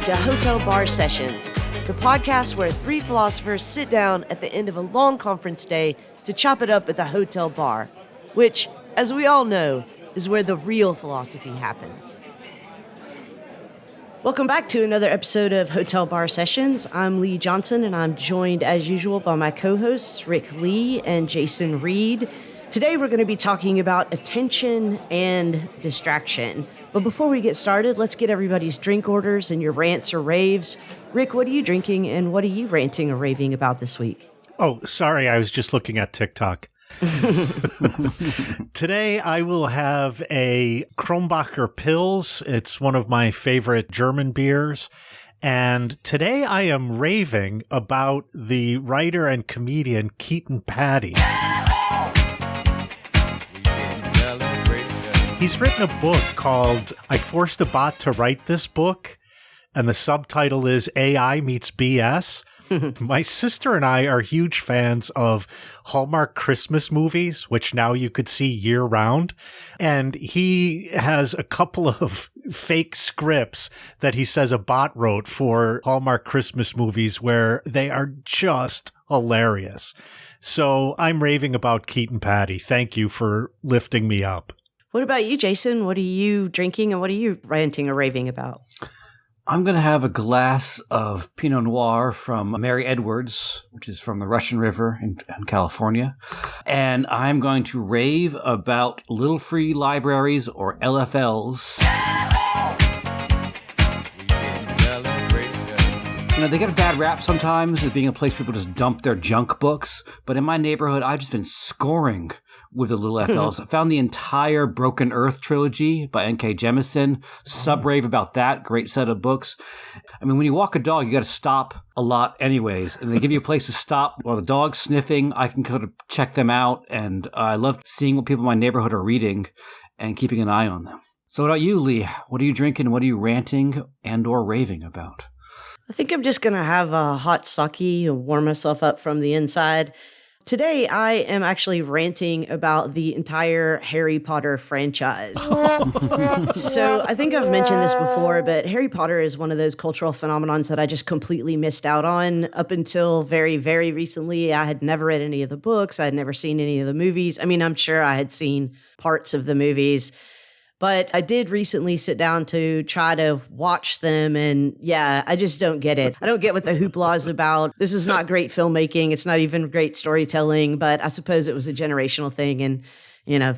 to Hotel Bar Sessions, the podcast where three philosophers sit down at the end of a long conference day to chop it up at the hotel bar, which, as we all know, is where the real philosophy happens. Welcome back to another episode of Hotel Bar Sessions. I'm Lee Johnson, and I'm joined, as usual, by my co-hosts, Rick Lee and Jason Reed. Today, we're going to be talking about attention and distraction. But before we get started, let's get everybody's drink orders and your rants or raves. Rick, what are you drinking, and what are you ranting or raving about this week? Oh, sorry, I was just looking at TikTok. Today, I will have a Kronbacher Pils. It's one of my favorite German beers. And today, I am raving about the writer and comedian Keaton Patty. He's written a book called I Forced a Bot to Write This Book, and the subtitle is AI Meets BS. My sister and I are huge fans of Hallmark Christmas movies, which now you could see year-round. And he has a couple of fake scripts that he says a bot wrote for Hallmark Christmas movies where they are just hilarious. So I'm raving about Keaton Patty. Thank you for lifting me up. What about you, Jason? What are you drinking and what are you ranting or raving about? I'm going to have a glass of Pinot Noir from Mary Edwards, which is from the Russian River in California. And I'm going to rave about Little Free Libraries, or LFLs. You know, they get a bad rap sometimes as being a place people just dump their junk books. But in my neighborhood, I've just been scoring with the Little FLs. I found the entire Broken Earth trilogy by N.K. Jemisin. Sub-rave about that. Great set of books. I mean, when you walk a dog, you got to stop a lot anyways. And they give you a place to stop while the dog's sniffing. I can kind of check them out. And I love seeing what people in my neighborhood are reading and keeping an eye on them. So what about you, Lee? What are you drinking? What are you ranting and or raving about? I think I'm just going to have a hot sake and warm myself up from the inside. Today, I am actually ranting about the entire Harry Potter franchise. So I think I've mentioned this before, but Harry Potter is one of those cultural phenomenons that I just completely missed out on up until very, very recently. I had never read any of the books. I had never seen any of the movies. I mean, I'm sure I had seen parts of the movies. But I did recently sit down to try to watch them, and yeah, I just don't get it. I don't get what the hoopla is about. This is not great filmmaking. It's not even great storytelling, but I suppose it was a generational thing, and, you know,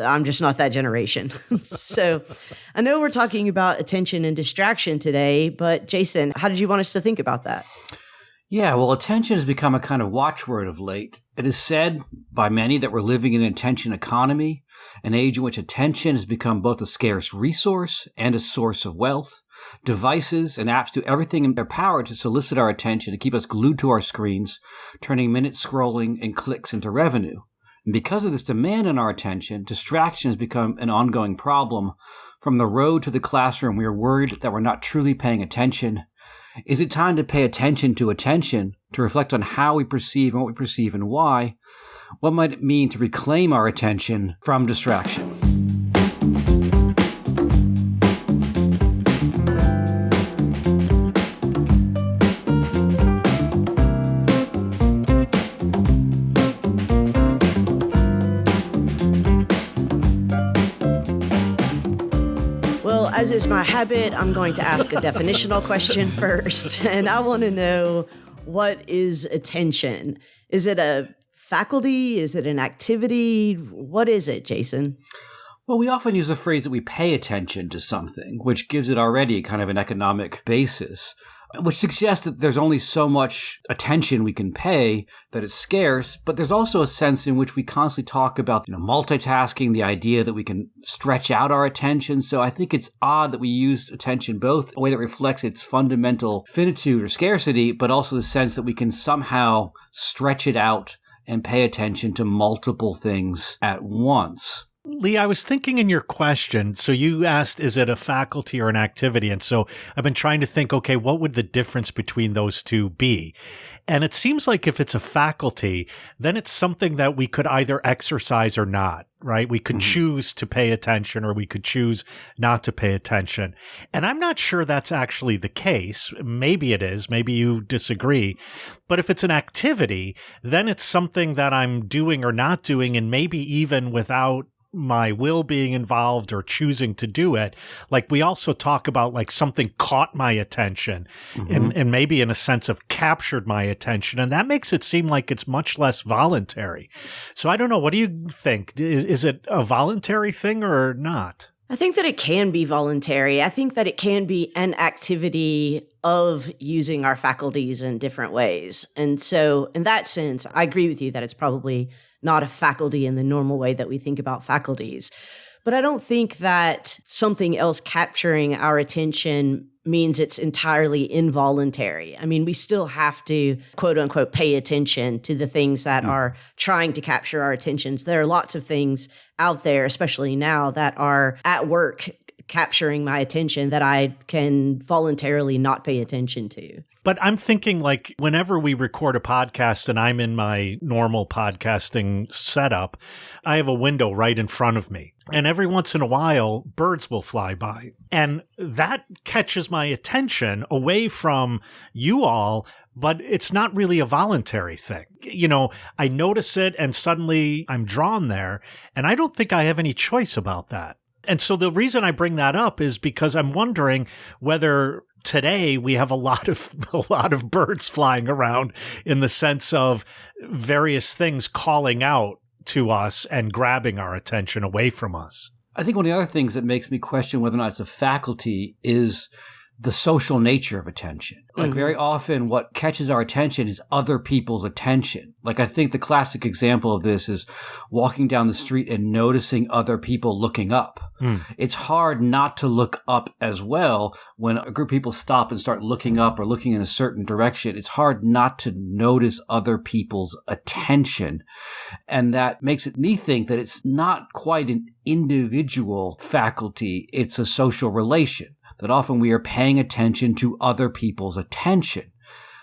I'm just not that generation. So I know we're talking about attention and distraction today, but Jason, how did you want us to think about that? Yeah, well, attention has become a kind of watchword of late. It is said by many that we're living in an attention economy, an age in which attention has become both a scarce resource and a source of wealth. Devices and apps do everything in their power to solicit our attention, to keep us glued to our screens, turning minute scrolling and clicks into revenue. And because of this demand on our attention, distraction has become an ongoing problem. From the road to the classroom, we are worried that we're not truly paying attention. Is it time to pay attention, to reflect on how we perceive and what we perceive and why? What might it mean to reclaim our attention from distraction? As is my habit, I'm going to ask a definitional question first, and I want to know, what is attention? Is it a faculty? Is it an activity? What is it, Jason? Well, we often use the phrase that we pay attention to something, which gives it already kind of an economic basis, which suggests that there's only so much attention we can pay, that it's scarce, but there's also a sense in which we constantly talk about, multitasking, the idea that we can stretch out our attention. So I think it's odd that we use attention both in a way that reflects its fundamental finitude or scarcity, but also the sense that we can somehow stretch it out and pay attention to multiple things at once. Lee, I was thinking in your question, so you asked, is it a faculty or an activity? And so I've been trying to think, okay, what would the difference between those two be? And it seems like if it's a faculty, then it's something that we could either exercise or not, right? We could choose to pay attention or we could choose not to pay attention. And I'm not sure that's actually the case. Maybe it is. Maybe you disagree. But if it's an activity, then it's something that I'm doing or not doing, and maybe even without my will being involved or choosing to do it. Like we also talk about like something caught my attention and maybe in a sense of captured my attention. And that makes it seem like it's much less voluntary. So I don't know. What do you think? Is it a voluntary thing or not? I think that it can be voluntary. I think that it can be an activity of using our faculties in different ways. And so in that sense, I agree with you that it's probably not a faculty in the normal way that we think about faculties. But I don't think that something else capturing our attention means it's entirely involuntary. I mean, we still have to, quote unquote, pay attention to the things that are trying to capture our attentions. There are lots of things out there, especially now, that are at work capturing my attention that I can voluntarily not pay attention to. But I'm thinking like whenever we record a podcast and I'm in my normal podcasting setup, I have a window right in front of me. And every once in a while, birds will fly by. And that catches my attention away from you all, but it's not really a voluntary thing. You know, I notice it and suddenly I'm drawn there. And I don't think I have any choice about that. And so the reason I bring that up is because I'm wondering whether today we have a lot of birds flying around in the sense of various things calling out to us and grabbing our attention away from us. I think one of the other things that makes me question whether or not it's a faculty is the social nature of attention. Like very often what catches our attention is other people's attention. Like I think the classic example of this is walking down the street and noticing other people looking up. It's hard not to look up as well when a group of people stop and start looking up or looking in a certain direction. It's hard not to notice other people's attention. And that makes me think that it's not quite an individual faculty. It's a social relation. That often we are paying attention to other people's attention.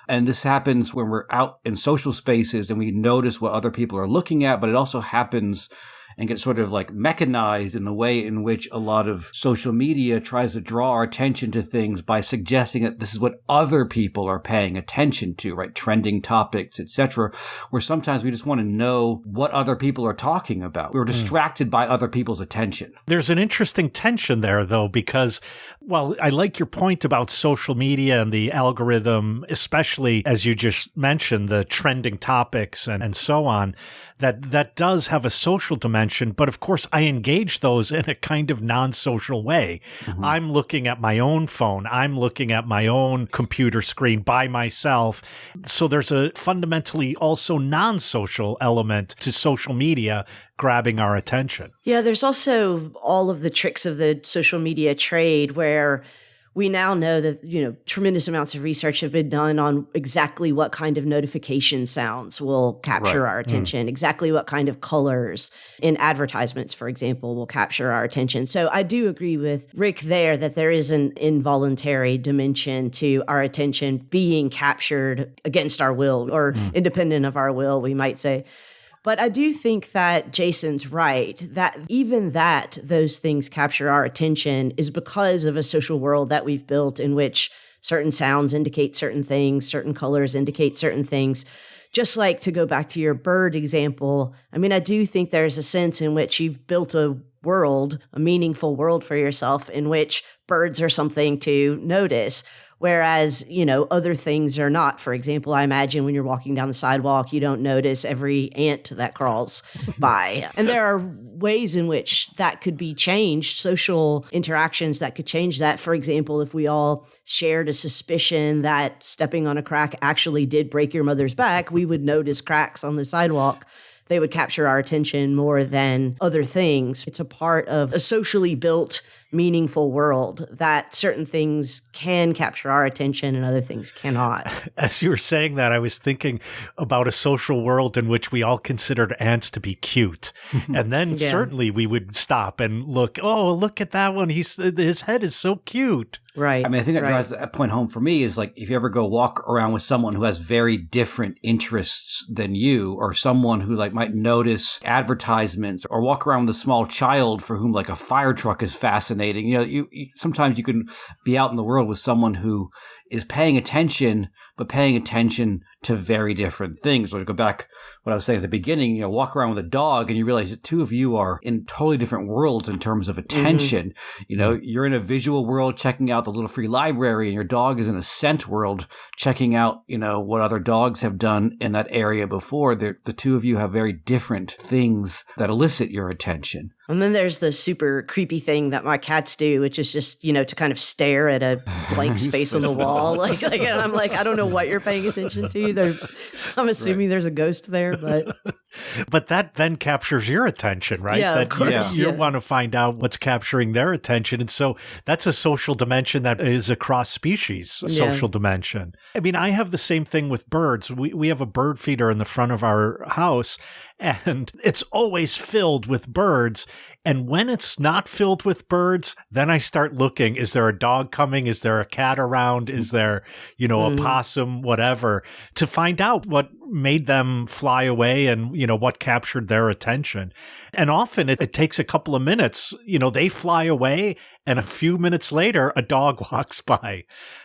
And this happens when we're out in social spaces and we notice what other people are looking at, but it also happens and gets sort of like mechanized in the way in which a lot of social media tries to draw our attention to things by suggesting that this is what other people are paying attention to, right? Trending topics, etc., where sometimes we just want to know what other people are talking about. We're distracted by other people's attention. There's an interesting tension there, though, because, well, I like your point about social media and the algorithm, especially as you just mentioned, the trending topics and so on, that does have a social dimension. But of course, I engage those in a kind of non-social way. I'm looking at my own phone. I'm looking at my own computer screen by myself. So there's a fundamentally also non-social element to social media grabbing our attention. Yeah, there's also all of the tricks of the social media trade where we now know that, tremendous amounts of research have been done on exactly what kind of notification sounds will capture our attention, exactly what kind of colors in advertisements, for example, will capture our attention. So I do agree with Rick there that there is an involuntary dimension to our attention being captured against our will or independent of our will, we might say. But I do think that Jason's right, that even that those things capture our attention is because of a social world that we've built in which certain sounds indicate certain things, certain colors indicate certain things. Just like to go back to your bird example, I mean, I do think there's a sense in which you've built a world, a meaningful world for yourself in which birds are something to notice. Whereas, other things are not. For example, I imagine when you're walking down the sidewalk, you don't notice every ant that crawls by. And there are ways in which that could be changed, social interactions that could change that. For example, if we all shared a suspicion that stepping on a crack actually did break your mother's back, we would notice cracks on the sidewalk. They would capture our attention more than other things. It's a part of a socially built meaningful world, that certain things can capture our attention and other things cannot. As you were saying that, I was thinking about a social world in which we all considered ants to be cute. And then certainly we would stop and look, oh, look at that one. His head is so cute. Right. I mean, I think that drives that point home for me is like if you ever go walk around with someone who has very different interests than you, or someone who like might notice advertisements, or walk around with a small child for whom like a fire truck is fascinating. You sometimes you can be out in the world with someone who is paying attention, but paying attention to very different things. Or to go back what I was saying at the beginning, walk around with a dog and you realize that two of you are in totally different worlds in terms of attention. You're in a visual world checking out the little free library, and your dog is in a scent world checking out, what other dogs have done in that area before. The two of you have very different things that elicit your attention. And then there's the super creepy thing that my cats do, which is just, to kind of stare at a blank space on the wall. Like, and I'm like, I don't know what you're paying attention to. I'm assuming there's a ghost there, but. But that then captures your attention, right? Yeah, that of course. You want to find out what's capturing their attention. And so that's a social dimension that is across species, social dimension. I mean, I have the same thing with birds. We have a bird feeder in the front of our house, and it's always filled with birds. And when it's not filled with birds, then I start looking, is there a dog coming? Is there a cat around? Is there, a possum, whatever, to find out what made them fly away and, what captured their attention. And often it takes a couple of minutes, they fly away and a few minutes later, a dog walks by.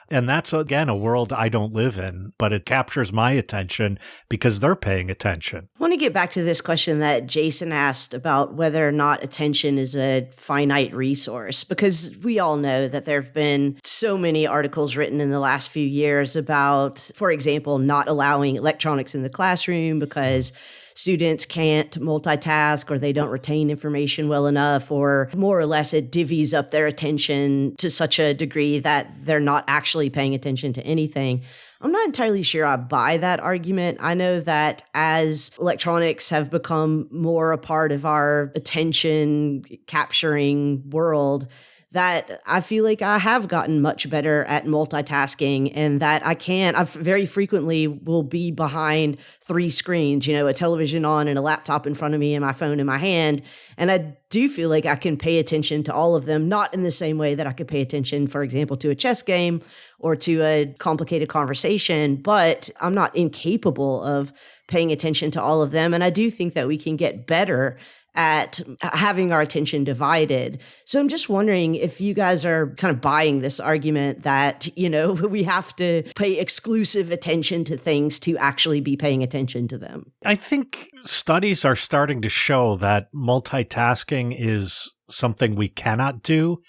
And that's, again, a world I don't live in, but it captures my attention because they're paying attention. I want to get back to this question that Jason asked about whether or not attention is a finite resource, because we all know that there have been so many articles written in the last few years about, for example, not allowing electronics in the classroom because students can't multitask or they don't retain information well enough, or more or less it divvies up their attention to such a degree that they're not actually paying attention to anything. I'm not entirely sure I buy that argument. I know that as electronics have become more a part of our attention capturing world, that I feel like I have gotten much better at multitasking, and that I very frequently will be behind three screens, a television on and a laptop in front of me and my phone in my hand. And I do feel like I can pay attention to all of them, not in the same way that I could pay attention, for example, to a chess game or to a complicated conversation, but I'm not incapable of paying attention to all of them. And I do think that we can get better at having our attention divided. So I'm just wondering if you guys are kind of buying this argument that, we have to pay exclusive attention to things to actually be paying attention to them. I think studies are starting to show that multitasking is something we cannot do.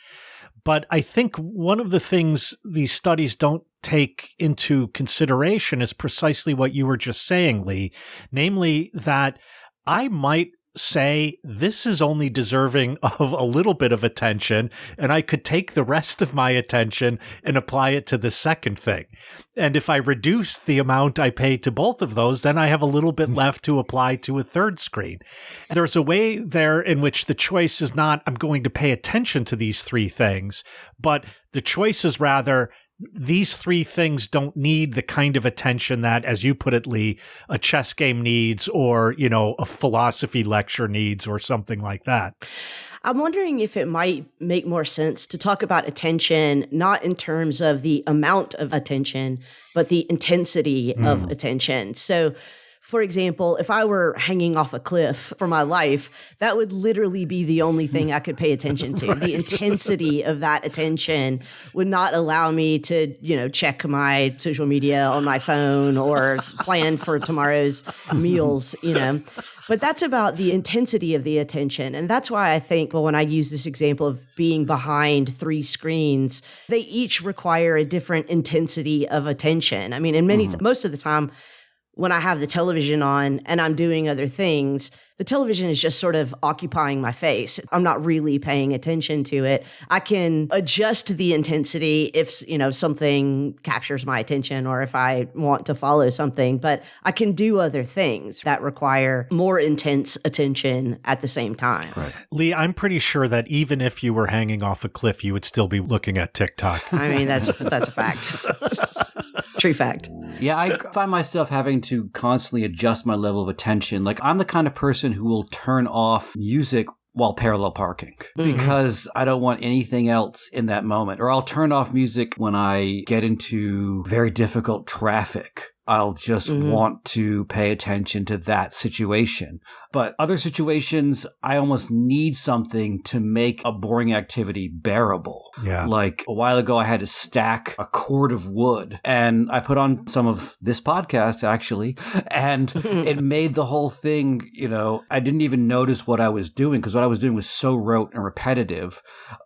But I think one of the things these studies don't take into consideration is precisely what you were just saying, Lee, namely that I might say this is only deserving of a little bit of attention, and I could take the rest of my attention and apply it to the second thing. And if I reduce the amount I pay to both of those, then I have a little bit left to apply to a third screen. There's a way there in which the choice is not, I'm going to pay attention to these three things, but the choice is rather, these three things don't need the kind of attention that, as you put it, Lee, a chess game needs, or, a philosophy lecture needs, or something like that. I'm wondering if it might make more sense to talk about attention, not in terms of the amount of attention, but the intensity of attention. So, for example, if I were hanging off a cliff for my life, that would literally be the only thing I could pay attention to. Right. The intensity of that attention would not allow me to, check my social media on my phone or plan for tomorrow's meals, But that's about the intensity of the attention. And that's why I think, when I use this example of being behind three screens, they each require a different intensity of attention. I mean, most of the time, when I have the television on and I'm doing other things, the television is just sort of occupying my face. I'm not really paying attention to it. I can adjust the intensity if, something captures my attention or if I want to follow something, but I can do other things that require more intense attention at the same time. Right. Lee, I'm pretty sure that even if you were hanging off a cliff, you would still be looking at TikTok. I mean, that's a fact. True fact. Yeah, I find myself having to constantly adjust my level of attention. Like, I'm the kind of person who will turn off music while parallel parking because I don't want anything else in that moment. Or I'll turn off music when I get into very difficult traffic. I'll just want to pay attention to that situation. But other situations, I almost need something to make a boring activity bearable. Yeah. Like a while ago, I had to stack a cord of wood and I put on some of this podcast actually, and it made the whole thing, I didn't even notice what I was doing because what I was doing was so rote and repetitive.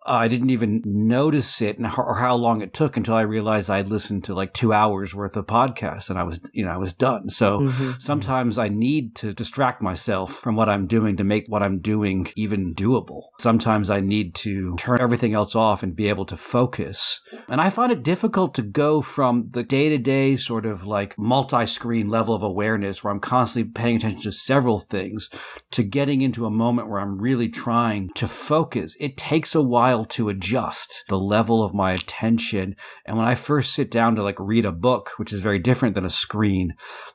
I didn't even notice it or how long it took until I realized I'd listened to like 2 hours worth of podcasts and I was done. So sometimes I need to distract myself from what I'm doing to make what I'm doing even doable. Sometimes I need to turn everything else off and be able to focus. And I find it difficult to go from the day-to-day sort of like multi-screen level of awareness where I'm constantly paying attention to several things to getting into a moment where I'm really trying to focus. It takes a while to adjust the level of my attention. And when I first sit down to like read a book, which is very different than a screen,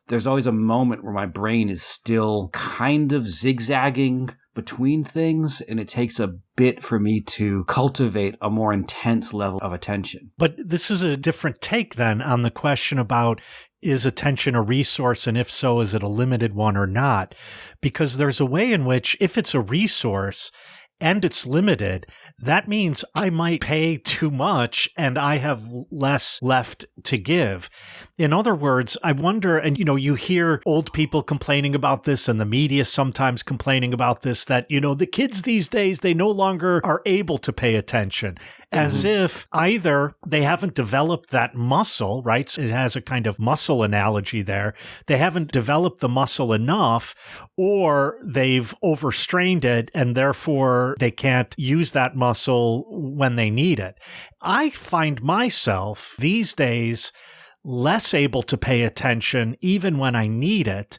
there's always a moment where my brain is still kind of zigzagging between things, and it takes a bit for me to cultivate a more intense level of attention. But this is a different take then on the question about, is attention a resource, and if so, is it a limited one or not? Because there's a way in which if it's a resource and it's limited, that means I might pay too much and I have less left to give. In other words, I wonder, and you hear old people complaining about this and the media sometimes complaining about this, that, the kids these days, they no longer are able to pay attention. As if either they haven't developed that muscle, right? So it has a kind of muscle analogy there. They haven't developed the muscle enough, or they've overstrained it and therefore they can't use that muscle when they need it. I find myself these days less able to pay attention even when I need it,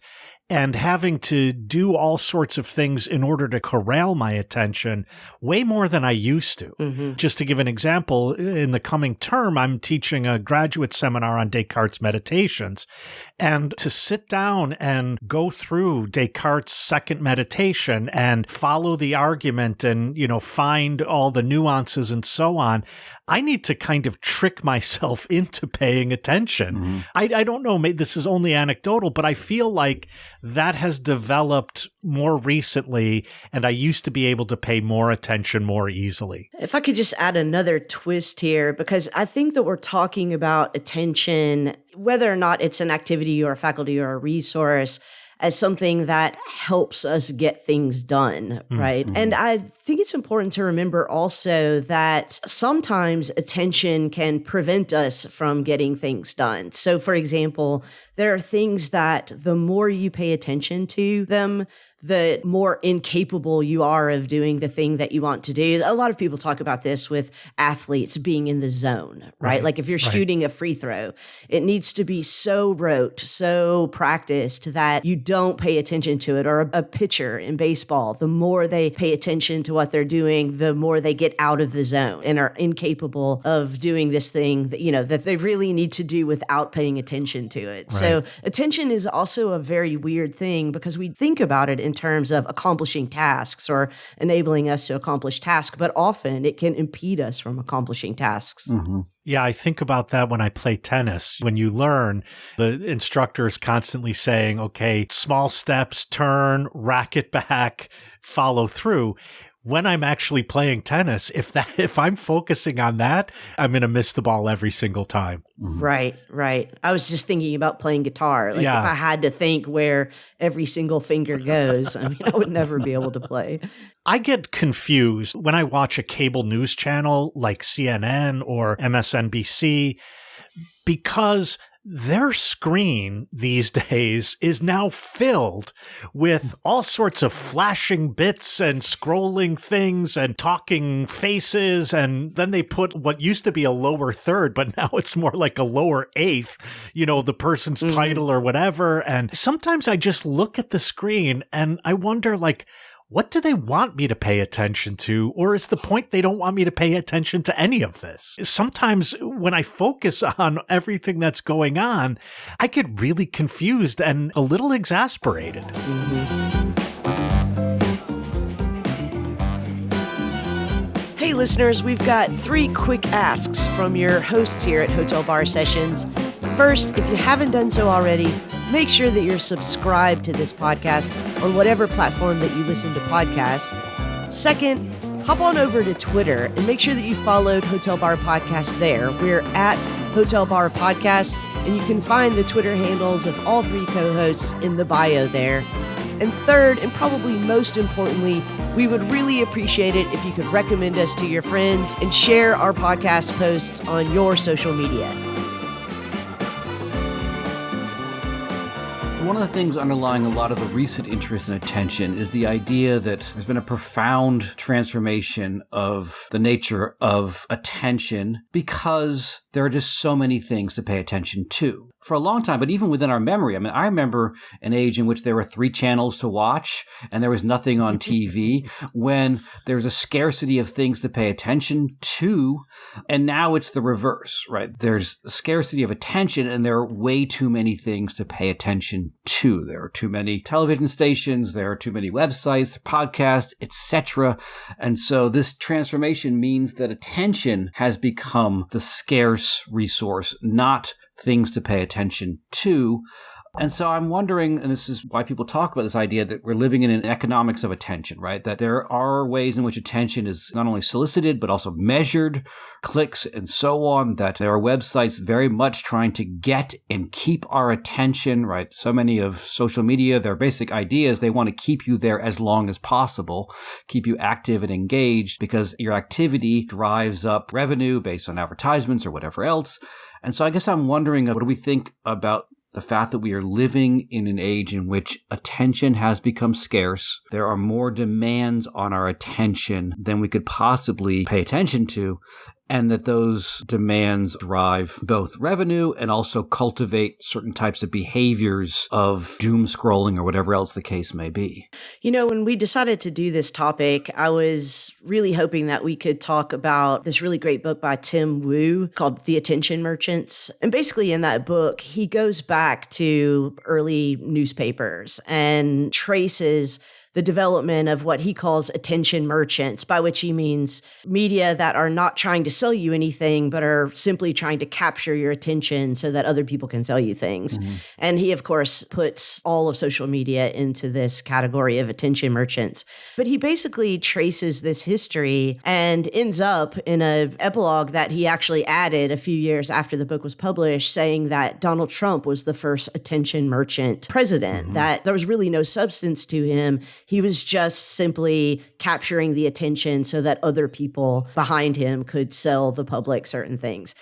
and having to do all sorts of things in order to corral my attention way more than I used to. Just to give an example, in the coming term, I'm teaching a graduate seminar on Descartes' meditations. And to sit down and go through Descartes' second meditation and follow the argument and, find all the nuances and so on, I need to kind of trick myself into paying attention. I don't know, maybe this is only anecdotal, but I feel like that has developed more recently, and I used to be able to pay more attention more easily. If I could just add another twist here, because I think that we're talking about attention, whether or not it's an activity or a faculty or a resource, as something that helps us get things done, right? And I think it's important to remember also that sometimes attention can prevent us from getting things done. So, for example, there are things that the more you pay attention to them, the more incapable you are of doing the thing that you want to do. A lot of people talk about this with athletes being in the zone, right? Like if you're shooting a free throw, it needs to be so rote, so practiced that you don't pay attention to it. Or a pitcher in baseball, the more they pay attention to what they're doing, the more they get out of the zone and are incapable of doing this thing that, that they really need to do without paying attention to it. So attention is also a very weird thing because we think about it in terms of accomplishing tasks or enabling us to accomplish tasks, but often it can impede us from accomplishing tasks. Yeah, I think about that when I play tennis. When you learn, the instructor is constantly saying, okay, small steps, turn, racket back, follow through. When I'm actually playing tennis, if I'm focusing on that, I'm going to miss the ball every single time. Right. I was just thinking about playing guitar. If I had to think where every single finger goes, I would never be able to play. I get confused when I watch a cable news channel like CNN or MSNBC. because their screen these days is now filled with all sorts of flashing bits and scrolling things and talking faces. And then they put what used to be a lower third, but now it's more like a lower eighth, the person's title or whatever. And sometimes I just look at the screen and I wonder, what do they want me to pay attention to? Or is the point they don't want me to pay attention to any of this? Sometimes when I focus on everything that's going on, I get really confused and a little exasperated. Hey listeners, we've got 3 quick asks from your hosts here at Hotel Bar Sessions. First, if you haven't done so already, make sure that you're subscribed to this podcast on whatever platform that you listen to podcasts. Second, hop on over to Twitter and make sure that you followed Hotel Bar Podcast there. We're at Hotel Bar Podcast, and you can find the Twitter handles of all 3 co-hosts in the bio there. And third, and probably most importantly, we would really appreciate it if you could recommend us to your friends and share our podcast posts on your social media. One of the things underlying a lot of the recent interest in attention is the idea that there's been a profound transformation of the nature of attention because there are just so many things to pay attention to. For a long time, but even within our memory, I remember an age in which there were 3 channels to watch and there was nothing on TV, when there was a scarcity of things to pay attention to, and now it's the reverse, right? There's a scarcity of attention and there are way too many things to pay attention to. There are too many television stations, there are too many websites, podcasts, etc. And so this transformation means that attention has become the scarce resource, not things to pay attention to. And so I'm wondering, and this is why people talk about this idea that we're living in an economics of attention, right? That there are ways in which attention is not only solicited, but also measured, clicks and so on, that there are websites very much trying to get and keep our attention, right? So many of social media, their basic idea is they want to keep you there as long as possible, keep you active and engaged, because your activity drives up revenue based on advertisements or whatever else. And so I guess I'm wondering, what do we think about the fact that we are living in an age in which attention has become scarce? There are more demands on our attention than we could possibly pay attention to, and that those demands drive both revenue and also cultivate certain types of behaviors of doom scrolling or whatever else the case may be. When we decided to do this topic, I was really hoping that we could talk about this really great book by Tim Wu called The Attention Merchants. And basically in that book, he goes back to early newspapers and traces the development of what he calls attention merchants, by which he means media that are not trying to sell you anything, but are simply trying to capture your attention so that other people can sell you things. Mm-hmm. And he, of course, puts all of social media into this category of attention merchants. But he basically traces this history and ends up in an epilogue that he actually added a few years after the book was published, saying that Donald Trump was the first attention merchant president, mm-hmm. that there was really no substance to him. He was just simply capturing the attention so that other people behind him could sell the public certain things.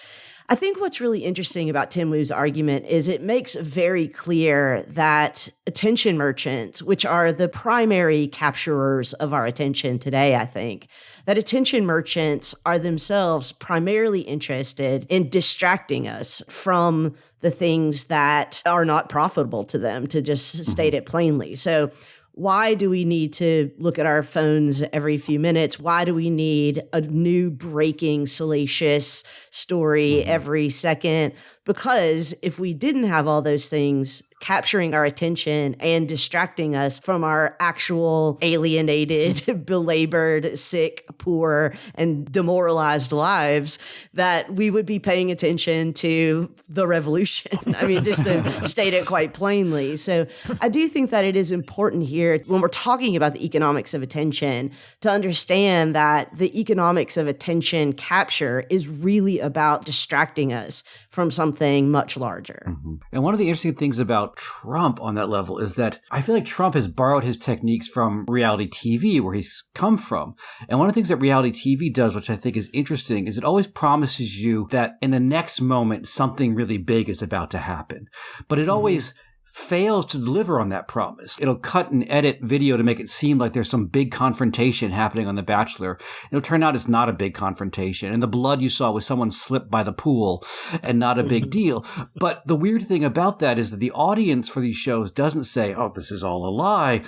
I think what's really interesting about Tim Wu's argument is it makes very clear that attention merchants, which are the primary capturers of our attention today, I think, that attention merchants are themselves primarily interested in distracting us from the things that are not profitable to them, to just state it plainly. So why do we need to look at our phones every few minutes? Why do we need a new breaking salacious story every second? Because if we didn't have all those things capturing our attention and distracting us from our actual alienated, belabored, sick, poor, and demoralized lives, that we would be paying attention to the revolution. I mean, just to state it quite plainly. So I do think that it is important here, when we're talking about the economics of attention, to understand that the economics of attention capture is really about distracting us from something something much larger. Mm-hmm. And one of the interesting things about Trump on that level is that I feel like Trump has borrowed his techniques from reality TV, where he's come from. And one of the things that reality TV does, which I think is interesting, is it always promises you that in the next moment, something really big is about to happen. But it always fails to deliver on that promise. It'll cut and edit video to make it seem like there's some big confrontation happening on The Bachelor. It'll turn out it's not a big confrontation. And the blood you saw was someone slipped by the pool and not a big deal. But the weird thing about that is that the audience for these shows doesn't say, oh, this is all a lie.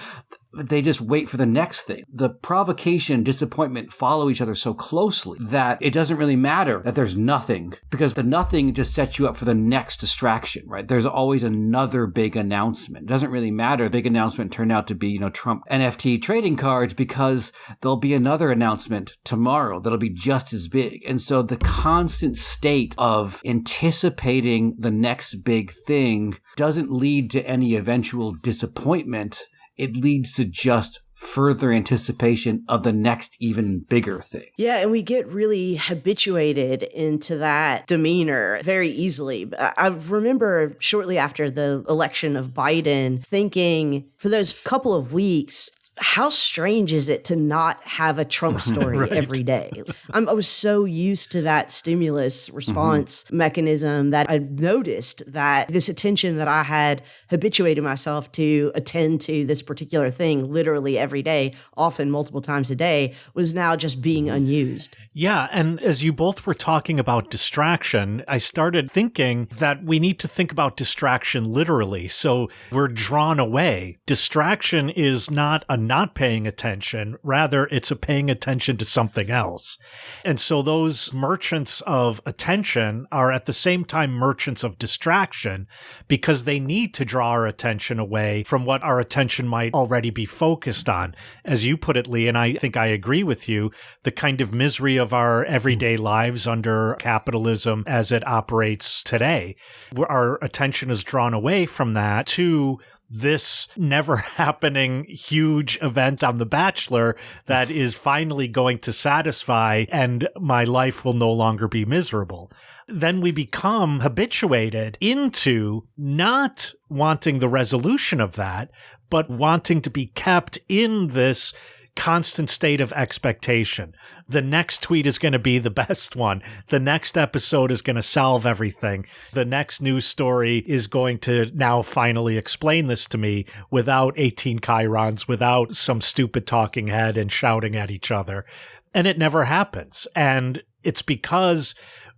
They just wait for the next thing. The provocation and disappointment follow each other so closely that it doesn't really matter that there's nothing, because the nothing just sets you up for the next distraction, right? There's always another big announcement. It doesn't really matter. A big announcement turned out to be, Trump NFT trading cards, because there'll be another announcement tomorrow that'll be just as big. And so the constant state of anticipating the next big thing doesn't lead to any eventual disappointment. It leads to just further anticipation of the next even bigger thing. Yeah, and we get really habituated into that demeanor very easily. I remember shortly after the election of Biden thinking, for those couple of weeks, how strange is it to not have a Trump story Right. every day? I was so used to that stimulus response mechanism that I noticed that this attention that I had habituated myself to attend to this particular thing literally every day, often multiple times a day, was now just being unused. Yeah, and as you both were talking about distraction, I started thinking that we need to think about distraction literally. So we're drawn away. Distraction is not a not paying attention. Rather, it's a paying attention to something else. And so those merchants of attention are at the same time merchants of distraction, because they need to draw our attention away from what our attention might already be focused on. As you put it, Lee, and I think I agree with you, the kind of misery of our everyday lives under capitalism as it operates today, where our attention is drawn away from that to this never happening huge event on The Bachelor that is finally going to satisfy, and my life will no longer be miserable. Then we become habituated into not wanting the resolution of that, but wanting to be kept in this constant state of expectation. The next tweet is going to be the best one. The next episode is going to solve everything. The next news story is going to now finally explain this to me without 18 chyrons, without some stupid talking head and shouting at each other. And it never happens. And it's because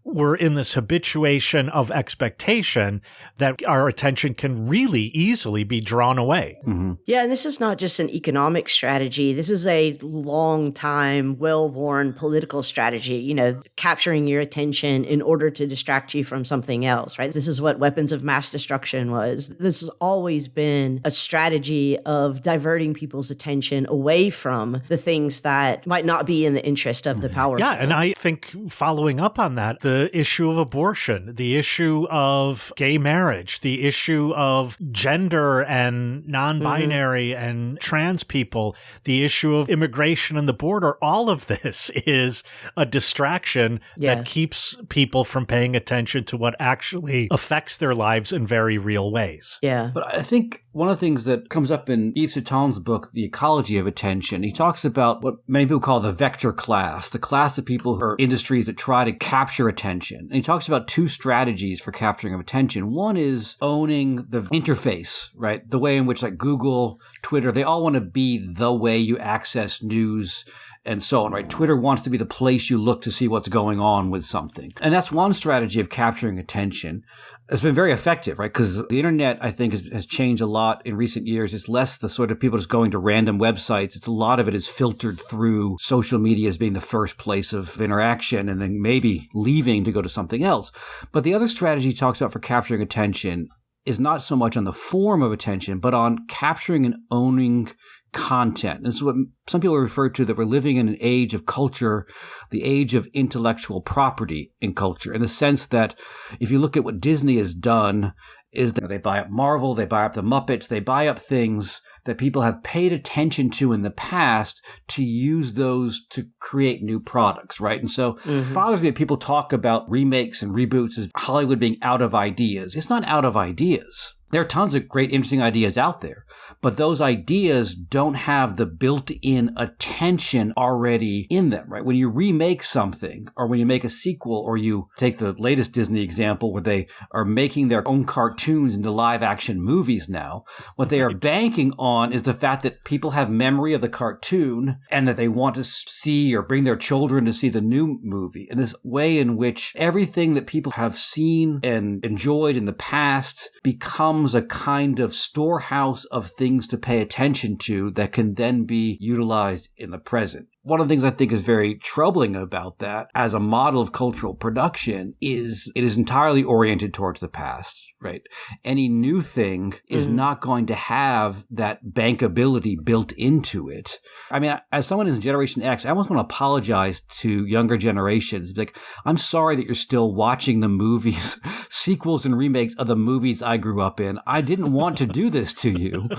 we're in this habituation of expectation that our attention can really easily be drawn away. Mm-hmm. Yeah, and this is not just an economic strategy. This is a long time, well-worn political strategy, capturing your attention in order to distract you from something else, right? This is what weapons of mass destruction was. This has always been a strategy of diverting people's attention away from the things that might not be in the interest of the powerful. Yeah, and I think following up on that, the issue of abortion, the issue of gay marriage, the issue of gender and non-binary and trans people, the issue of immigration and the border, all of this is a distraction that keeps people from paying attention to what actually affects their lives in very real ways. Yeah. But I think one of the things that comes up in Yves Sutton's book, The Ecology of Attention, he talks about what many people call the vector class, the class of people who are industries that try to capture attention. And he talks about two strategies for capturing of attention. One is owning the interface, right? The way in which like Google, Twitter, they all want to be the way you access news and so on, right? Twitter wants to be the place you look to see what's going on with something. And that's one strategy of capturing attention. It's been very effective, right? Because the internet, I think, has changed a lot in recent years. It's less the sort of people just going to random websites. It's a lot of it is filtered through social media as being the first place of interaction and then maybe leaving to go to something else. But the other strategy he talks about for capturing attention is not so much on the form of attention, but on capturing and owning content. This is what some people refer to, that we're living in an age of culture, the age of intellectual property in culture, in the sense that if you look at what Disney has done is that they buy up Marvel, they buy up the Muppets, they buy up things that people have paid attention to in the past to use those to create new products, right? And so it bothers me that people talk about remakes and reboots as Hollywood being out of ideas. It's not out of ideas. There are tons of great, interesting ideas out there, but those ideas don't have the built-in attention already in them, right? When you remake something, or when you make a sequel, or you take the latest Disney example where they are making their own cartoons into live-action movies now, what they are banking on is the fact that people have memory of the cartoon and that they want to see or bring their children to see the new movie. And this way in which everything that people have seen and enjoyed in the past becomes a kind of storehouse of things to pay attention to that can then be utilized in the present. One of the things I think is very troubling about that as a model of cultural production is it is entirely oriented towards the past, right? Any new thing is not going to have that bankability built into it. I mean, as someone in Generation X, I almost want to apologize to younger generations. Like, I'm sorry that you're still watching the movies, sequels and remakes of the movies I grew up in. I didn't want to do this to you,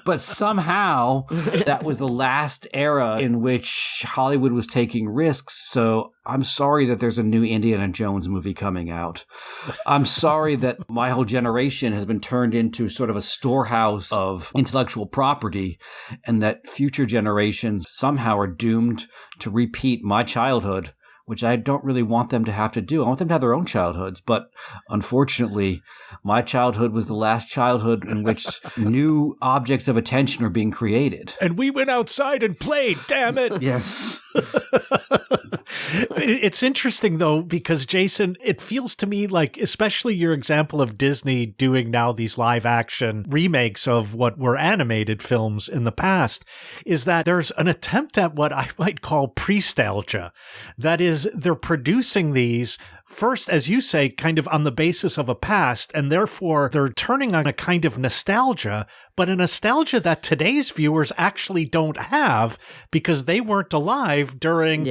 but somehow that was the last era in which Hollywood was taking risks. So I'm sorry that there's a new Indiana Jones movie coming out. I'm sorry that my whole generation has been turned into sort of a storehouse of intellectual property, and that future generations somehow are doomed to repeat my childhood, which I don't really want them to have to do. I want them to have their own childhoods. But unfortunately, my childhood was the last childhood in which new objects of attention are being created. And we went outside and played, damn it. Yes. It's interesting, though, because, Jason, it feels to me like, especially your example of Disney doing now these live action remakes of what were animated films in the past, is that there's an attempt at what I might call pre-stalgia. That is, they're producing these first, as you say, kind of on the basis of a past, and therefore they're turning on a kind of nostalgia, but a nostalgia that today's viewers actually don't have because they weren't alive during,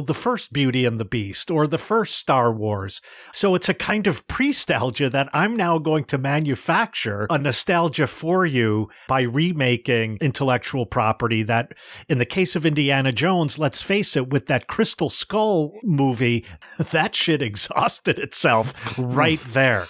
the first Beauty and the Beast or the first Star Wars. So it's a kind of pre-stalgia that I'm now going to manufacture a nostalgia for you by remaking intellectual property that, in the case of Indiana Jones, let's face it, with that Crystal Skull movie, that shit exhausted itself right there.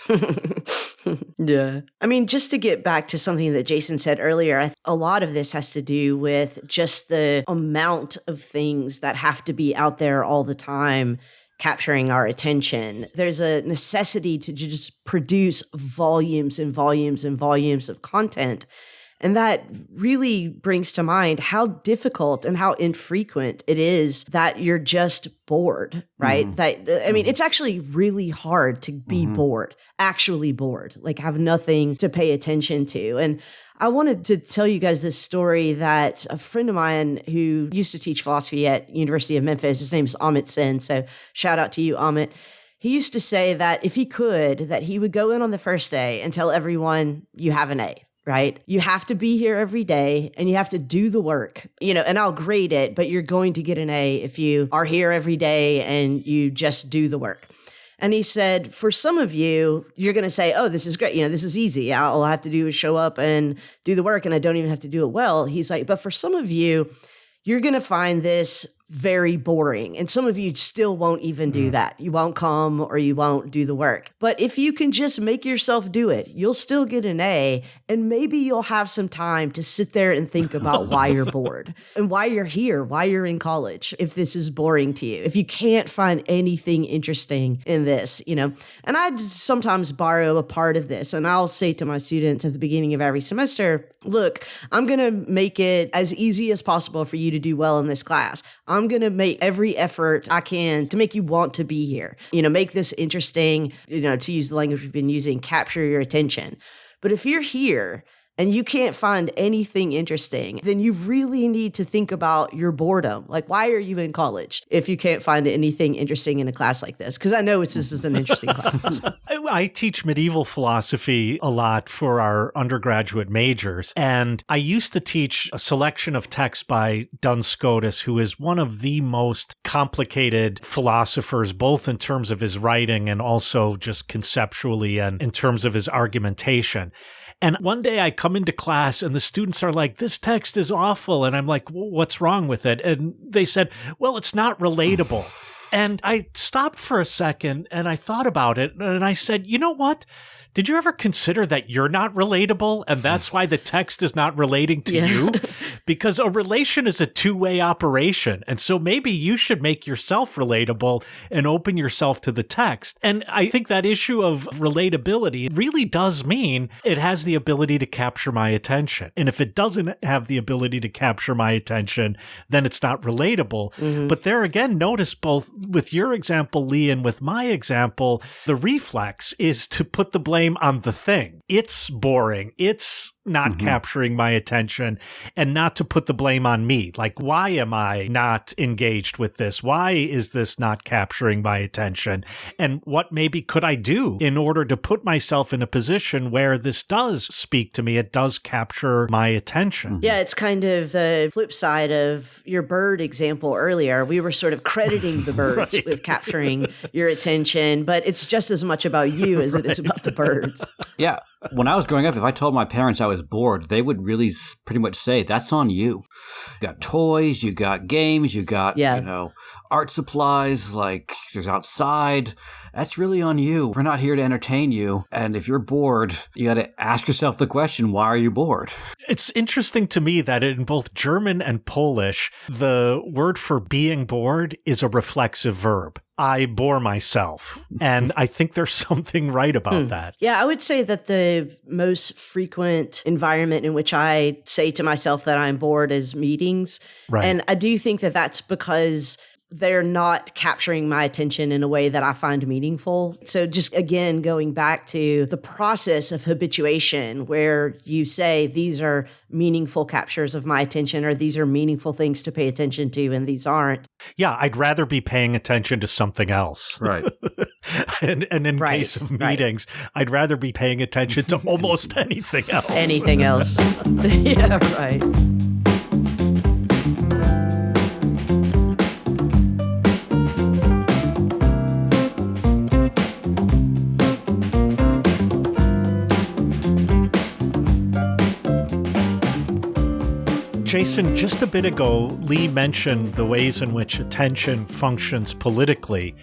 Yeah. I mean, just to get back to something that Jason said earlier, a lot of this has to do with just the amount of things that have to be out there all the time capturing our attention. There's a necessity to just produce volumes and volumes and volumes of content. And that really brings to mind how difficult and how infrequent it is that you're just bored, right? It's actually really hard to be bored, actually bored, like have nothing to pay attention to. And I wanted to tell you guys this story that a friend of mine who used to teach philosophy at University of Memphis, his name is Amit Sen. So shout out to you, Amit. He used to say that if he could, that he would go in on the first day and tell everyone, you have an A. Right? You have to be here every day and you have to do the work, and I'll grade it, but you're going to get an A if you are here every day and you just do the work. And he said, for some of you, you're going to say, oh, this is great. This is easy. All I have to do is show up and do the work and I don't even have to do it well. He's like, but for some of you, you're going to find this very boring. And some of you still won't even do that. You won't come or you won't do the work. But if you can just make yourself do it, you'll still get an A. And maybe you'll have some time to sit there and think about why you're bored and why you're here, why you're in college, if this is boring to you, if you can't find anything interesting in this, And I sometimes borrow a part of this. And I'll say to my students at the beginning of every semester, look, I'm going to make it as easy as possible for you to do well in this class. I'm going to make every effort I can to make you want to be here, make this interesting, to use the language we've been using, capture your attention. But if you're here and you can't find anything interesting, then you really need to think about your boredom. Like, why are you in college if you can't find anything interesting in a class like this? Because I know this is an interesting class. I teach medieval philosophy a lot for our undergraduate majors, and I used to teach a selection of texts by Duns Scotus, who is one of the most complicated philosophers, both in terms of his writing and also just conceptually and in terms of his argumentation. And one day I come into class and the students are like, this text is awful. And I'm like, what's wrong with it? And they said, well, it's not relatable. And I stopped for a second and I thought about it and I said, you know what? Did you ever consider that you're not relatable and that's why the text is not relating to you? Because a relation is a two-way operation. And so maybe you should make yourself relatable and open yourself to the text. And I think that issue of relatability really does mean it has the ability to capture my attention. And if it doesn't have the ability to capture my attention, then it's not relatable. Mm-hmm. But there again, notice both with your example, Lee, and with my example, the reflex is to put the blame on the thing. It's boring. It's not capturing my attention, and not to put the blame on me. Like, why am I not engaged with this? Why is this not capturing my attention? And what maybe could I do in order to put myself in a position where this does speak to me? It does capture my attention. Yeah, it's kind of the flip side of your bird example earlier. We were sort of crediting the birds with capturing your attention, but it's just as much about you as it is about the birds. Yeah. When I was growing up, if I told my parents I was bored, they would really pretty much say, that's on you. You got toys, you got games, you got, art supplies, like there's outside. That's really on you. We're not here to entertain you. And if you're bored, you got to ask yourself the question, why are you bored? It's interesting to me that in both German and Polish, the word for being bored is a reflexive verb. I bore myself. And I think there's something right about that. Yeah, I would say that the most frequent environment in which I say to myself that I'm bored is meetings. Right. And I do think that that's because they're not capturing my attention in a way that I find meaningful. So just again, going back to the process of habituation where you say these are meaningful captures of my attention or these are meaningful things to pay attention to and these aren't. Yeah, I'd rather be paying attention to something else. Right. and in case of meetings, I'd rather be paying attention to almost anything else. Anything else. Yeah, right. Jason, just a bit ago, Lee mentioned the ways in which attention functions politically.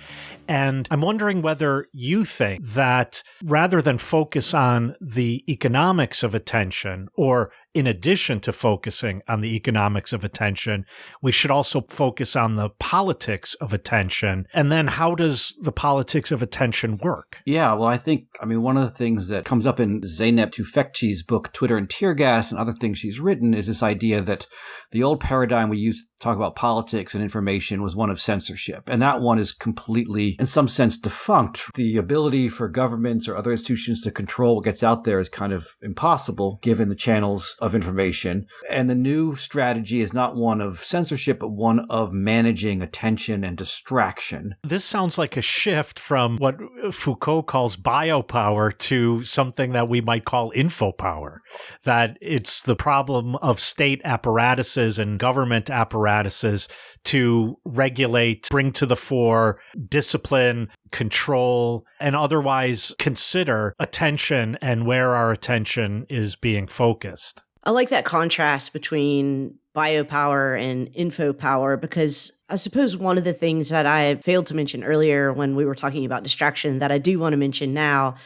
And I'm wondering whether you think that rather than focus on the economics of attention, or in addition to focusing on the economics of attention, we should also focus on the politics of attention. And then how does the politics of attention work? Yeah, well, I think, one of the things that comes up in Zeynep Tufekci's book, Twitter and Tear Gas, and other things she's written is this idea that the old paradigm we used to talk about politics and information was one of censorship. And that one is completely, in some sense, defunct. The ability for governments or other institutions to control what gets out there is kind of impossible given the channels of information. And the new strategy is not one of censorship, but one of managing attention and distraction. This sounds like a shift from what Foucault calls biopower to something that we might call infopower. That it's the problem of state apparatuses and government apparatuses to regulate, bring to the fore, discipline, control, and otherwise consider attention and where our attention is being focused. I like that contrast between biopower and infopower because I suppose one of the things that I failed to mention earlier when we were talking about distraction that I do want to mention now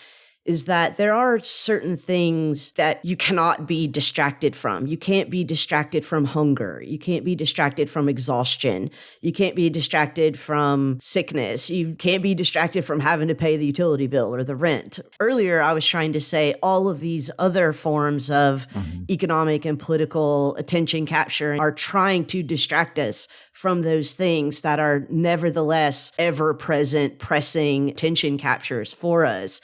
is that there are certain things that you cannot be distracted from. You can't be distracted from hunger. You can't be distracted from exhaustion. You can't be distracted from sickness. You can't be distracted from having to pay the utility bill or the rent. Earlier, I was trying to say all of these other forms of economic and political attention capture are trying to distract us from those things that are nevertheless ever-present, pressing attention captures for us.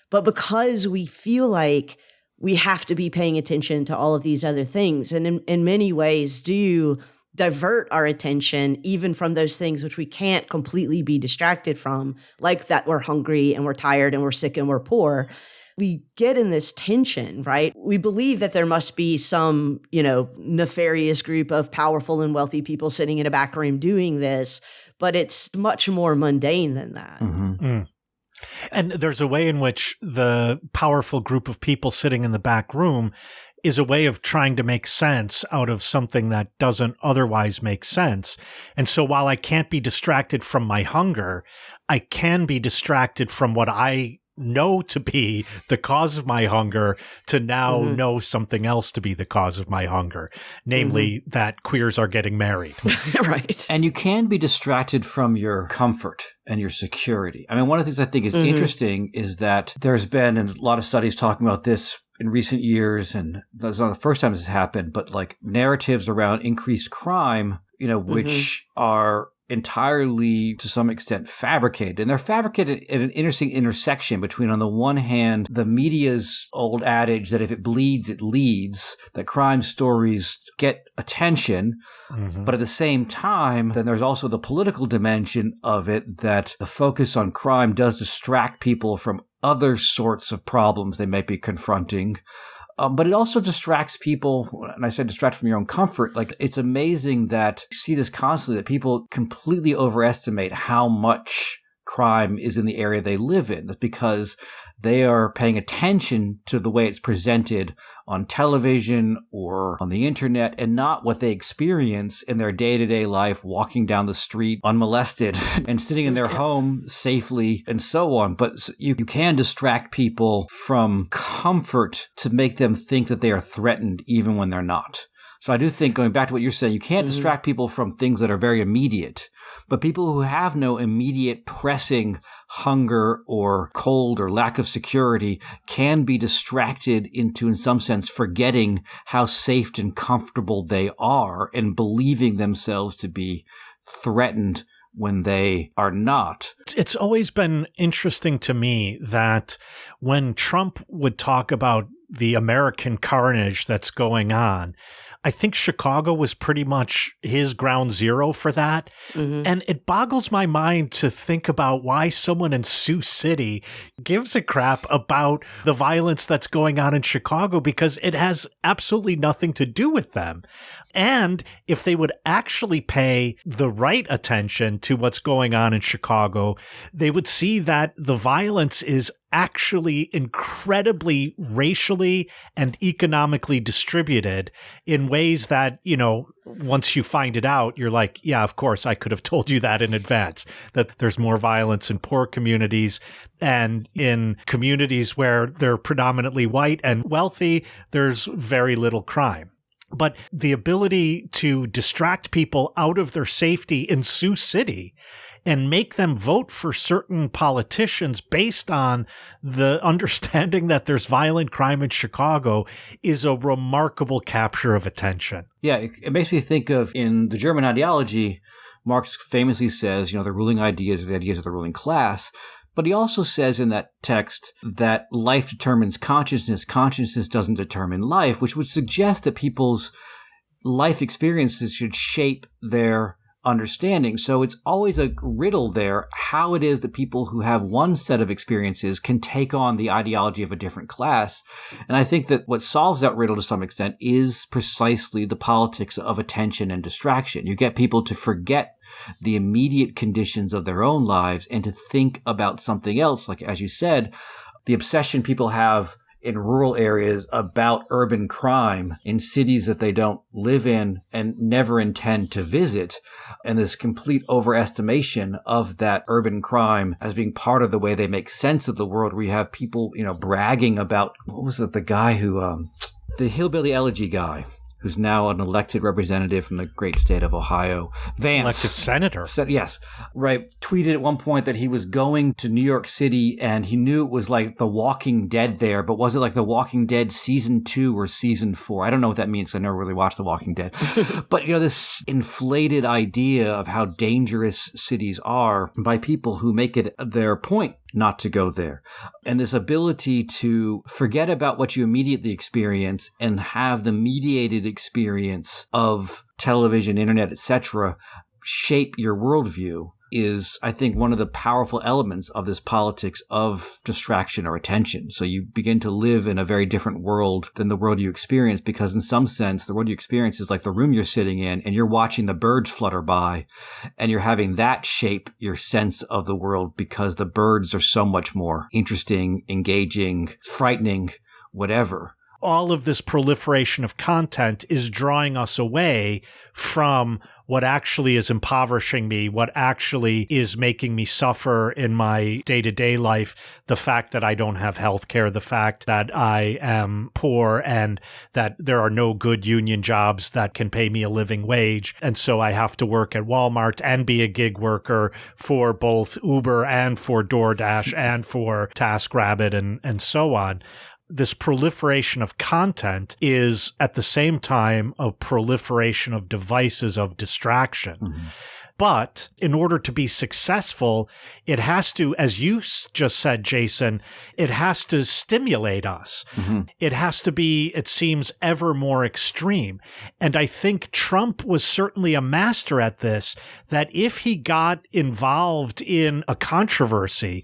But because we feel like we have to be paying attention to all of these other things. And in many ways do divert our attention even from those things which we can't completely be distracted from, like that we're hungry and we're tired and we're sick and we're poor. We get in this tension, right? We believe that there must be some, nefarious group of powerful and wealthy people sitting in a back room doing this, but it's much more mundane than that. Mm-hmm. Mm. And there's a way in which the powerful group of people sitting in the back room is a way of trying to make sense out of something that doesn't otherwise make sense. And so while I can't be distracted from my hunger, I can be distracted from what I know to be the cause of my hunger to now know something else to be the cause of my hunger, namely that queers are getting married. Right. And you can be distracted from your comfort and your security. I mean, one of the things I think is interesting is that there's been a lot of studies talking about this in recent years, and that's not the first time this has happened, but like narratives around increased crime, which are entirely, to some extent, fabricated. And they're fabricated at an interesting intersection between, on the one hand, the media's old adage that if it bleeds, it leads, that crime stories get attention. But at the same time, then there's also the political dimension of it, that the focus on crime does distract people from other sorts of problems they might be confronting. But it also distracts people, and I said distract from your own comfort. Like, it's amazing that you see this constantly, that people completely overestimate how much crime is in the area they live in. That's because they are paying attention to the way it's presented on television or on the internet, and not what they experience in their day-to-day life, walking down the street unmolested and sitting in their home safely and so on. But you can distract people from comfort to make them think that they are threatened even when they're not. So I do think, going back to what you're saying, you can't distract people from things that are very immediate, but people who have no immediate pressing hunger or cold or lack of security can be distracted into, in some sense, forgetting how safe and comfortable they are and believing themselves to be threatened when they are not. It's always been interesting to me that when Trump would talk about the American carnage that's going on, I think Chicago was pretty much his ground zero for that. And it boggles my mind to think about why someone in Sioux City gives a crap about the violence that's going on in Chicago, because it has absolutely nothing to do with them. And if they would actually pay the right attention to what's going on in Chicago, they would see that the violence is actually incredibly racially and economically distributed in ways that, once you find it out, you're like, yeah, of course, I could have told you that in advance, that there's more violence in poor communities, and in communities where they're predominantly white and wealthy, there's very little crime. But the ability to distract people out of their safety in Sioux City and make them vote for certain politicians based on the understanding that there's violent crime in Chicago is a remarkable capture of attention. Yeah, it makes me think of, in the German ideology, Marx famously says, the ruling ideas are the ideas of the ruling class. But he also says in that text that life determines consciousness. Consciousness doesn't determine life, which would suggest that people's life experiences should shape their understanding. So it's always a riddle there, how it is that people who have one set of experiences can take on the ideology of a different class. And I think that what solves that riddle to some extent is precisely the politics of attention and distraction. You get people to forget the immediate conditions of their own lives and to think about something else. Like, as you said, the obsession people have in rural areas about urban crime in cities that they don't live in and never intend to visit, and this complete overestimation of that urban crime as being part of the way they make sense of the world, where you have people, bragging about, what was it, the guy who, the hillbilly elegy guy, who's now an elected representative from the great state of Ohio. Vance. Elected senator. Yes. Right. Tweeted at one point that he was going to New York City and he knew it was like The Walking Dead there, but was it like The Walking Dead season 2 or season 4? I don't know what that means. I never really watched The Walking Dead. But, this inflated idea of how dangerous cities are by people who make it their point not to go there. And this ability to forget about what you immediately experience and have the mediated experience of television, internet, etc., shape your worldview is, I think, one of the powerful elements of this politics of distraction or attention. So you begin to live in a very different world than the world you experience, because in some sense, the world you experience is like the room you're sitting in, and you're watching the birds flutter by, and you're having that shape your sense of the world because the birds are so much more interesting, engaging, frightening, whatever. All of this proliferation of content is drawing us away from what actually is impoverishing me, what actually is making me suffer in my day-to-day life, the fact that I don't have health care, the fact that I am poor and that there are no good union jobs that can pay me a living wage. And so I have to work at Walmart and be a gig worker for both Uber and for DoorDash and for TaskRabbit and so on. This proliferation of content is at the same time a proliferation of devices of distraction. Mm-hmm. But in order to be successful, it has to, as you just said, Jason, it has to stimulate us. Mm-hmm. It has to be, it seems, ever more extreme. And I think Trump was certainly a master at this, that if he got involved in a controversy,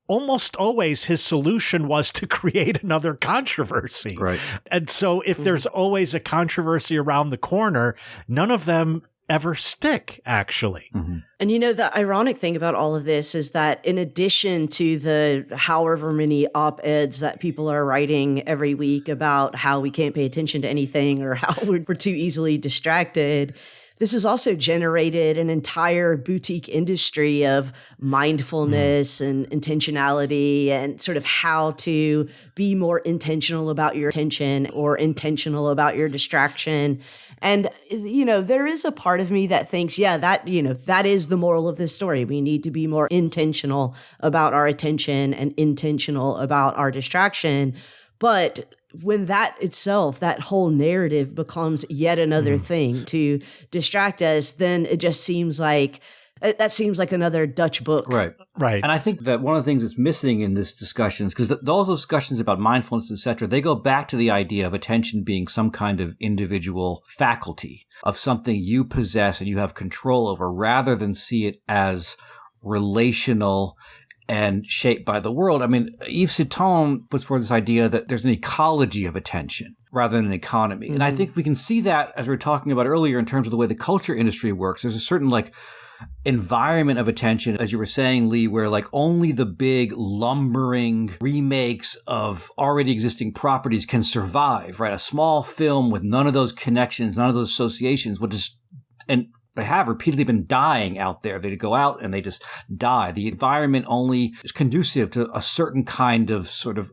almost always his solution was to create another controversy. Right. And so if there's always a controversy around the corner, none of them ever stick, actually. Mm-hmm. And the ironic thing about all of this is that in addition to the however many op-eds that people are writing every week about how we can't pay attention to anything or how we're too easily distracted, this has also generated an entire boutique industry of mindfulness and intentionality and sort of how to be more intentional about your attention or intentional about your distraction. And, there is a part of me that thinks, that is the moral of this story. We need to be more intentional about our attention and intentional about our distraction. But when that itself, that whole narrative becomes yet another thing to distract us, then it just seems like another Dutch book. Right. And I think that one of the things that's missing in this discussion is because those discussions about mindfulness, et cetera, they go back to the idea of attention being some kind of individual faculty of something you possess and you have control over, rather than see it as relational and shaped by the world. I mean, Yves Citon puts forward this idea that there's an ecology of attention rather than an economy. Mm-hmm. And I think we can see that, as we were talking about earlier, in terms of the way the culture industry works. There's a certain environment of attention, as you were saying, Lee, where only the big lumbering remakes of already existing properties can survive, right? A small film with none of those connections, none of those associations would just, and they have repeatedly been dying out there. They go out and they just die. The environment only is conducive to a certain kind of sort of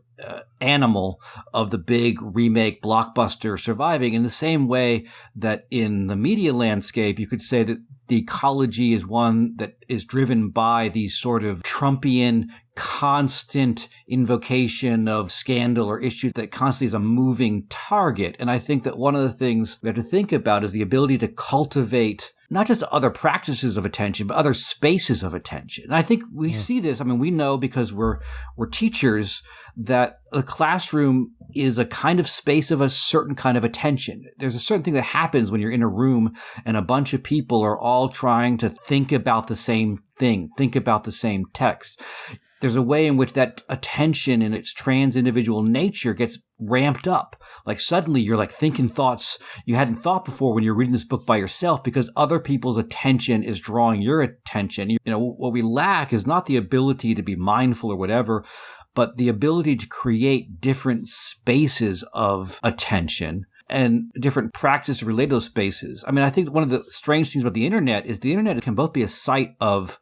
animal of the big remake blockbuster surviving, in the same way that in the media landscape, you could say that the ecology is one that is driven by these sort of Trumpian constant invocation of scandal or issue that constantly is a moving target. And I think that one of the things we have to think about is the ability to cultivate not just other practices of attention, but other spaces of attention. And I think we see this. I mean, we know because we're teachers that the classroom is a kind of space of a certain kind of attention. There's a certain thing that happens when you're in a room and a bunch of people are all trying to think about the same thing, think about the same text. There's a way in which that attention in its trans-individual nature gets ramped up. Suddenly you're thinking thoughts you hadn't thought before when you're reading this book by yourself, because other people's attention is drawing your attention. What we lack is not the ability to be mindful or whatever, but the ability to create different spaces of attention and different practices related to those spaces. I mean, I think one of the strange things about the internet is the internet can both be a site of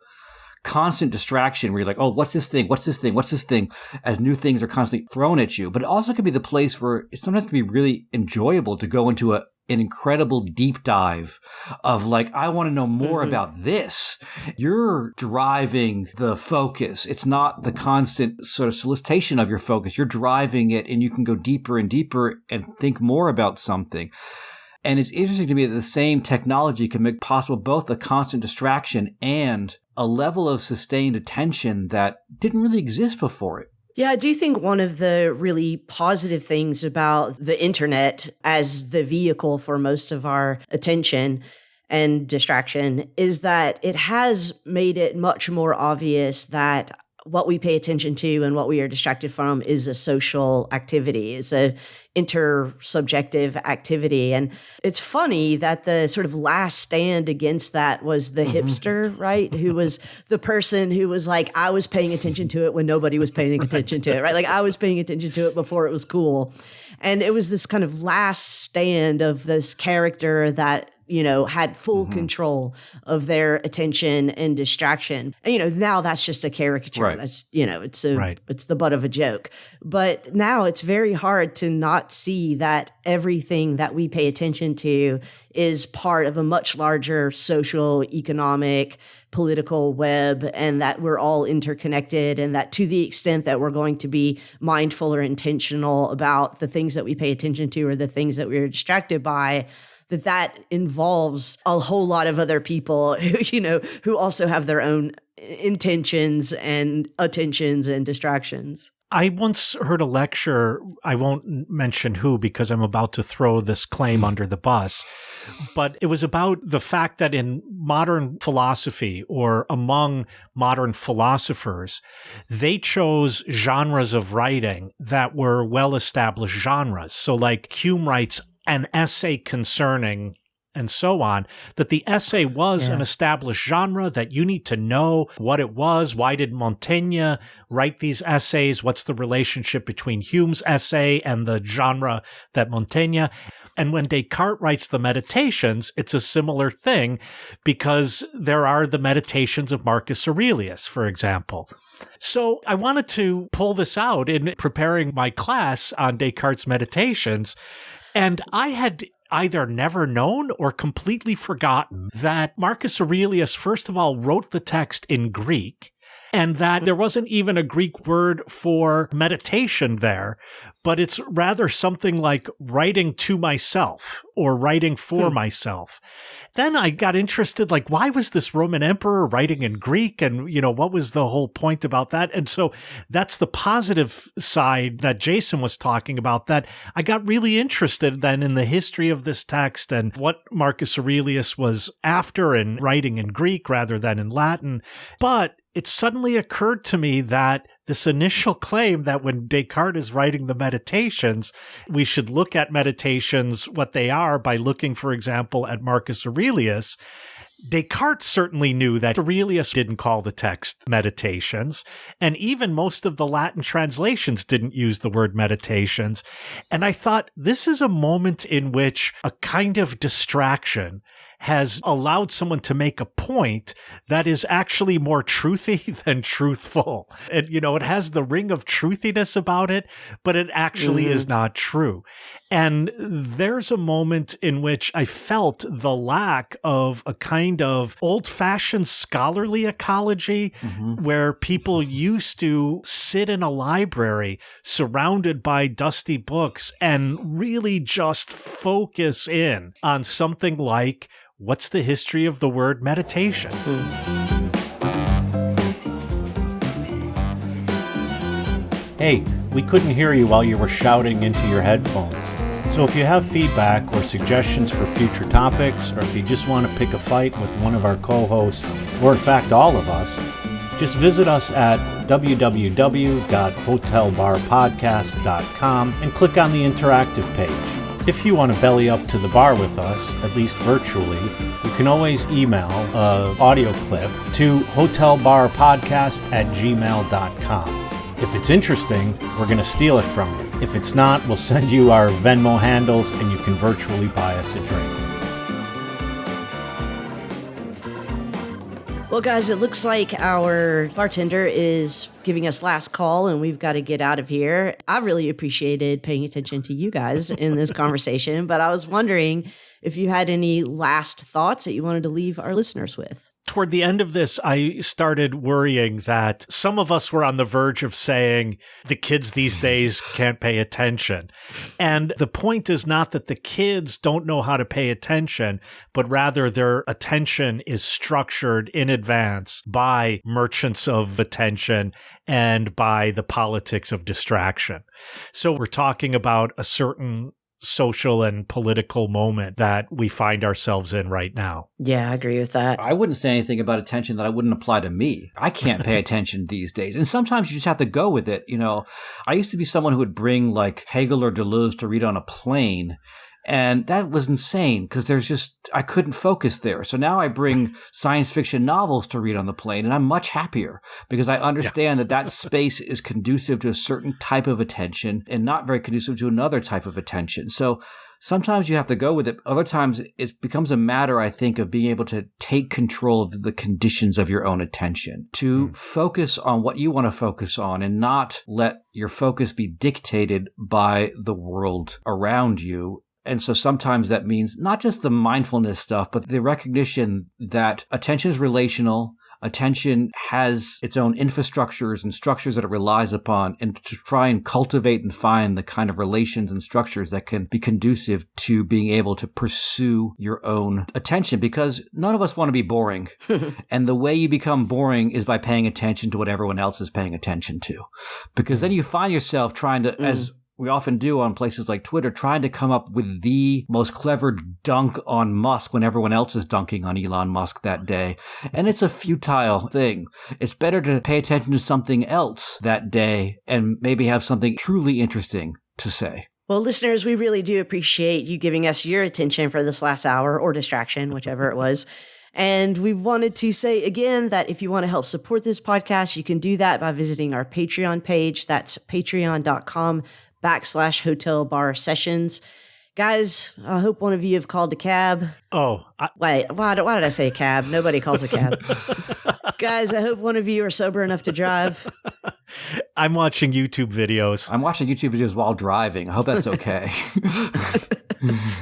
constant distraction where you're oh, what's this thing? What's this thing? What's this thing? As new things are constantly thrown at you. But it also can be the place where it sometimes can be really enjoyable to go into an incredible deep dive of I want to know more about this. You're driving the focus. It's not the constant sort of solicitation of your focus. You're driving it, and you can go deeper and deeper and think more about something. And it's interesting to me that the same technology can make possible both a constant distraction and a level of sustained attention that didn't really exist before it. Yeah, I do think one of the really positive things about the internet as the vehicle for most of our attention and distraction is that it has made it much more obvious that what we pay attention to and what we are distracted from is a social activity. It's a intersubjective activity. And it's funny that the sort of last stand against that was the hipster, right? Who was the person who was like, I was paying attention to it when nobody was paying attention to it, right? Like I was paying attention to it before it was cool. And it was this kind of last stand of this character that had full control of their attention and distraction. And, now that's just a caricature. Right. That's, it's the butt of a joke. But now it's very hard to not see that everything that we pay attention to is part of a much larger social, economic, political web, and that we're all interconnected, and that to the extent that we're going to be mindful or intentional about the things that we pay attention to or the things that we're distracted by, that involves a whole lot of other people who also have their own intentions and attentions and distractions. I once heard a lecture, I won't mention who because I'm about to throw this claim under the bus, but it was about the fact that in modern philosophy or among modern philosophers, they chose genres of writing that were well-established genres. So like Hume writes an essay concerning and so on, that the essay was an established genre, that you need to know what it was. Why did Montaigne write these essays? What's the relationship between Hume's essay and the genre that Montaigne? And when Descartes writes the Meditations, it's a similar thing because there are the Meditations of Marcus Aurelius, for example. So I wanted to pull this out in preparing my class on Descartes' Meditations, and I had either never known or completely forgotten that Marcus Aurelius, first of all, wrote the text in Greek, and that there wasn't even a Greek word for meditation there, but it's rather something like writing to myself or writing for myself. Then I got interested, like, why was this Roman emperor writing in Greek? And, what was the whole point about that? And so that's the positive side that Jason was talking about, that I got really interested then in the history of this text and what Marcus Aurelius was after in writing in Greek rather than in Latin. But it suddenly occurred to me that this initial claim that when Descartes is writing the Meditations, we should look at Meditations, what they are, by looking, for example, at Marcus Aurelius. Descartes certainly knew that Aurelius didn't call the text Meditations, and even most of the Latin translations didn't use the word Meditations. And I thought, this is a moment in which a kind of distraction has allowed someone to make a point that is actually more truthy than truthful. And, it has the ring of truthiness about it, but it actually is not true. And there's a moment in which I felt the lack of a kind of old-fashioned scholarly ecology where people used to sit in a library surrounded by dusty books and really just focus in on something like, what's the history of the word meditation? Hey, we couldn't hear you while you were shouting into your headphones. So if you have feedback or suggestions for future topics, or if you just want to pick a fight with one of our co-hosts, or in fact all of us, just visit us at www.hotelbarpodcast.com and click on the interactive page. If you want to belly up to the bar with us, at least virtually, you can always email an audio clip to hotelbarpodcast@gmail.com. If it's interesting, we're going to steal it from you. If it's not, we'll send you our Venmo handles and you can virtually buy us a drink. Well, guys, it looks like our bartender is giving us last call and we've got to get out of here. I really appreciated paying attention to you guys in this conversation, but I was wondering if you had any last thoughts that you wanted to leave our listeners with. Toward the end of this, I started worrying that some of us were on the verge of saying the kids these days can't pay attention. And the point is not that the kids don't know how to pay attention, but rather their attention is structured in advance by merchants of attention and by the politics of distraction. So we're talking about a certain social and political moment that we find ourselves in right now. Yeah, I agree with that. I wouldn't say anything about attention that I wouldn't apply to me. I can't pay attention these days. And sometimes you just have to go with it. You know, I used to be someone who would bring like Hegel or Deleuze to read on a plane. And that was insane because I couldn't focus there. So now I bring science fiction novels to read on the plane, and I'm much happier because I understand that space is conducive to a certain type of attention and not very conducive to another type of attention. So sometimes you have to go with it. Other times it becomes a matter, I think, of being able to take control of the conditions of your own attention, to focus on what you want to focus on and not let your focus be dictated by the world around you. And so sometimes that means not just the mindfulness stuff, but the recognition that attention is relational. Attention has its own infrastructures and structures that it relies upon, and to try and cultivate and find the kind of relations and structures that can be conducive to being able to pursue your own attention, because none of us want to be boring. And the way you become boring is by paying attention to what everyone else is paying attention to, because then you find yourself trying to, as we often do on places like Twitter, trying to come up with the most clever dunk on Musk when everyone else is dunking on Elon Musk that day. And it's a futile thing. It's better to pay attention to something else that day and maybe have something truly interesting to say. Well, listeners, we really do appreciate you giving us your attention for this last hour, or distraction, whichever it was. And we wanted to say again that if you want to help support this podcast, you can do that by visiting our Patreon page. That's patreon.com/hotel bar sessions. Guys, I hope one of you have called a cab. Wait, why did I say a cab? Nobody calls a cab. Guys, I hope one of you are sober enough to drive. I'm watching YouTube videos. I'm watching YouTube videos while driving. I hope that's okay.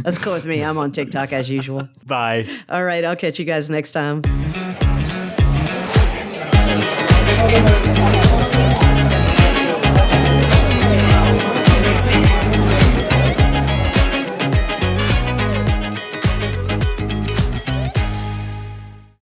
That's cool with me. I'm on TikTok as usual. Bye. All right, I'll catch you guys next time.